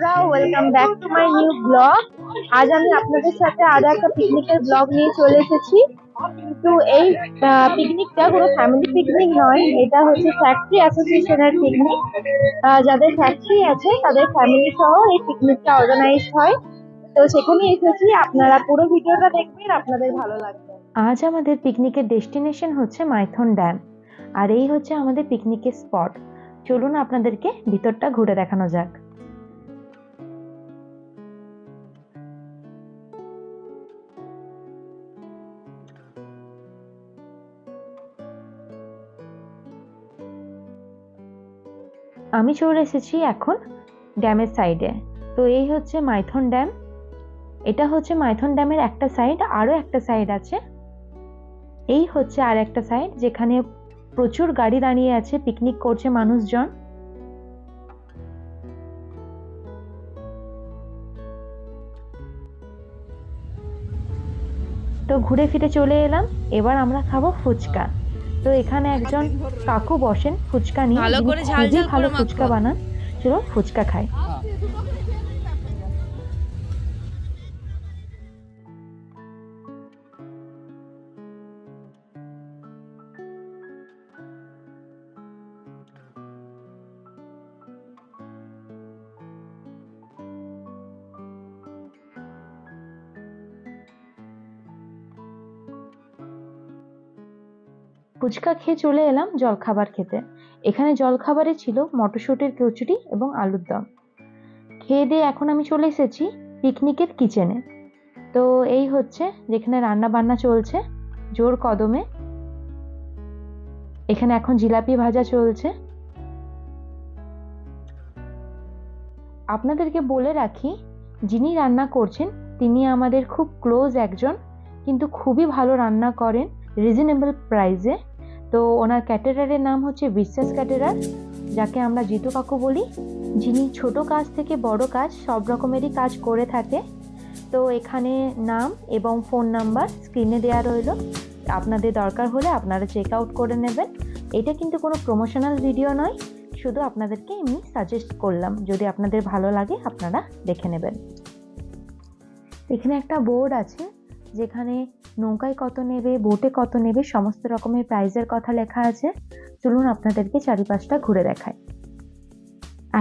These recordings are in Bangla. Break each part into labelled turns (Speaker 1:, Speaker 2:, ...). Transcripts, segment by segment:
Speaker 1: বন্ধুরা, welcome back to my new blog. আজ আমি আপনাদের সাথে আরো একটা পিকনিকের ব্লগ নিয়ে চলে এসেছি। কিন্তু এই পিকনিকটা কোনো ফ্যামিলি পিকনিক নয়, এটা হচ্ছে ফ্যাক্টরি অ্যাসোসিয়েশনের পিকনিক। যাদের ফ্যাক্টরি আছে তাদের ফ্যামিলি সহ এই পিকনিকটা অর্গানাইজ হয়। তো সেখানে এসেছি, আপনারা পুরো ভিডিওটা দেখবেন, আপনাদের ভালো লাগবে।
Speaker 2: আজ আমাদের পিকনিকের ডেস্টিনেশন হচ্ছে মাইথন ড্যাম, আর এই হচ্ছে আমাদের পিকনিকের স্পট। চলুন আপনাদেরকে ভিতরটা ঘুরে দেখানো যাক। আমি চলে এসেছি এখন ড্যামের সাইডে। তো এই হচ্ছে মাইথন ড্যাম। এটা হচ্ছে মাইথন ড্যামের একটা সাইড, আরো একটা সাইড আছে। এই হচ্ছে আর একটা সাইড যেখানে প্রচুর গাড়ি দাঁড়িয়ে আছে, পিকনিক করছে মানুষজন। তো ঘুরে ফিরে চলে এলাম, এবার আমরা খাবো ফুচকা। তো এখানে একজন কাকু বসেন ফুচকা নিয়ে, খুবই ভালো ফুচকা বানান। চলো ফুচকা খাই। ফুচকা খেয়ে চলে এলাম জলখাবার খেতে। এখানে জলখাবারে ছিল মটরশুঁটির কচুরি এবং আলুর দম। খেয়ে দিয়ে এখন আমি চলে এসেছি পিকনিকের কিচেনে। তো এই হচ্ছে যেখানে রান্না বান্না চলছে জোর কদমে। এখানে এখন জিলাপি ভাজা চলছে। আপনাদেরকে বলে রাখি, যিনি রান্না করছেন তিনি আমাদের খুব ক্লোজ একজন, কিন্তু খুবই ভালো রান্না করেন রিজনেবল প্রাইসে। তো ওনার ক্যাটারারের নাম হচ্ছে বিশ্বাস ক্যাটারার, যাকে আমরা জিতু কাকু বলি, যিনি ছোট কাজ থেকে বড় কাজ সব রকমেরই কাজ করে থাকে। তো এখানে নাম এবং ফোন নাম্বার স্ক্রিনে দেওয়া রইল, আপনাদের দরকার হলে আপনারা চেক আউট করে নেবেন। এটা কিন্তু কোনো প্রমোশনাল ভিডিও নয়, শুধু আপনাদেরকে এমনি সাজেস্ট করলাম, যদি আপনাদের ভালো লাগে আপনারা দেখে নেবেন। এখানে একটা বোর্ড আছে যেখানে নৌকায় কত নেবে, বোটে কত নেবে, সমস্ত রকমের প্রাইজের কথা লেখা আছে। চলুন আপনাদেরকে চারিপাশটা ঘুরে দেখাই।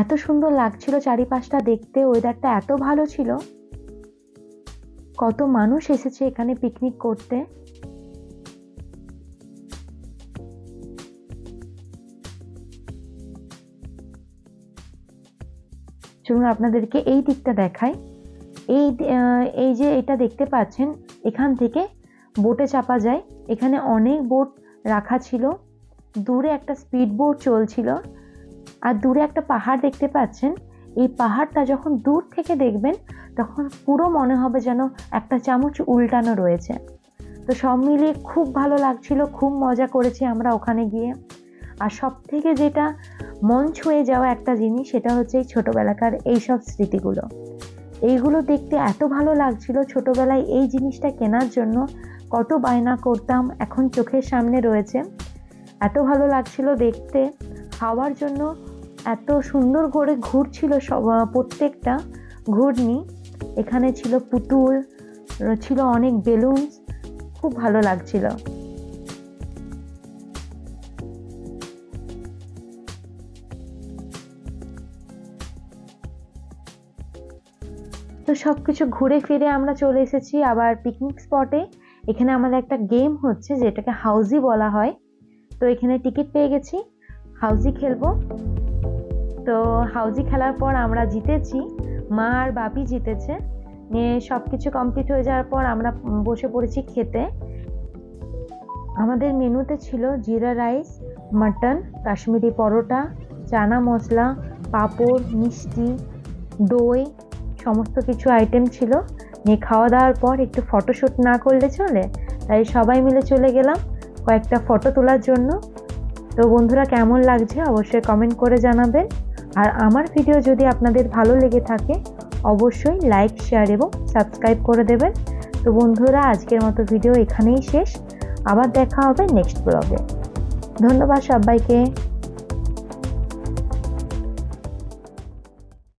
Speaker 2: এত সুন্দর লাগছিল চারিপাশটা দেখতে, ওয়েদারটা এত ভালো ছিল। কত মানুষ এসেছে এখানে পিকনিক করতে। চলুন আপনাদেরকে এই দিকটা দেখাই। এই যে এটা দেখতে পাচ্ছেন, এখান থেকে বোটে চাপা যায়। এখানে অনেক বোট রাখা ছিল, দূরে একটা স্পিড বোট চলছিল, আর দূরে একটা পাহাড় দেখতে পাচ্ছেন। এই পাহাড়টা যখন দূর থেকে দেখবেন তখন পুরো মনে হবে যেন একটা চামচ উল্টানো রয়েছে। তো সব মিলিয়ে খুব ভালো লাগছিল, খুব মজা করেছি আমরা ওখানে গিয়ে। আর সব থেকে যেটা মন ছুঁয়ে যাওয়া একটা জিনিস, সেটা হচ্ছে এই ছোটবেলাকার এইসব স্মৃতিগুলো। এইগুলো দেখতে এত ভালো লাগছিল, ছোটবেলায় এই জিনিসটা কেনার জন্য কত বায়না করতাম, এখন চোখের সামনে রয়েছে। এত ভালো লাগছিল দেখতে। খাওয়ার জন্য এত সুন্দর করে ঘুরছিল সব, প্রত্যেকটা ঘুরনি। এখানে ছিল পুতুল, ছিল অনেক বেলুন, খুব ভালো লাগছিল। তো সবকিছু ঘুরে ফিরে আমরা চলে এসেছি আবার পিকনিক স্পটে। এখানে আমাদের একটা গেম হচ্ছে যেটাকে হাউজি বলা হয়। তো এখানে টিকিট পেয়ে গেছি, হাউজি খেলবো। তো হাউজি খেলার পর আমরা জিতেছি, মা আর বাপি জিতেছে। নিয়ে সবকিছু কমপ্লিট হয়ে যাওয়ার পর আমরা বসে পড়েছি খেতে। আমাদের মেনুতে ছিল জিরা রাইস, মাটন, কাশ্মীরি পরোটা, চানা মশলা, পাঁপড়, মিষ্টি, দই, সমস্ত কিছু আইটেম ছিল। নিয়ে খাওয়া দাওয়ার পর একটু ফটোশ্যুট না করলে চলে, তাই সবাই মিলে চলে গেলাম কয়েকটা ফটো তোলার জন্য। তো বন্ধুরা, কেমন লাগছে অবশ্যই কমেন্ট করে জানাবেন। আর আমার ভিডিও যদি আপনাদের ভালো লেগে থাকে অবশ্যই লাইক, শেয়ার এবং সাবস্ক্রাইব করে দেবেন। তো বন্ধুরা, আজকের মতো ভিডিও এখানেই শেষ, আবার দেখা হবে নেক্সট ব্লগে। ধন্যবাদ সবাইকে।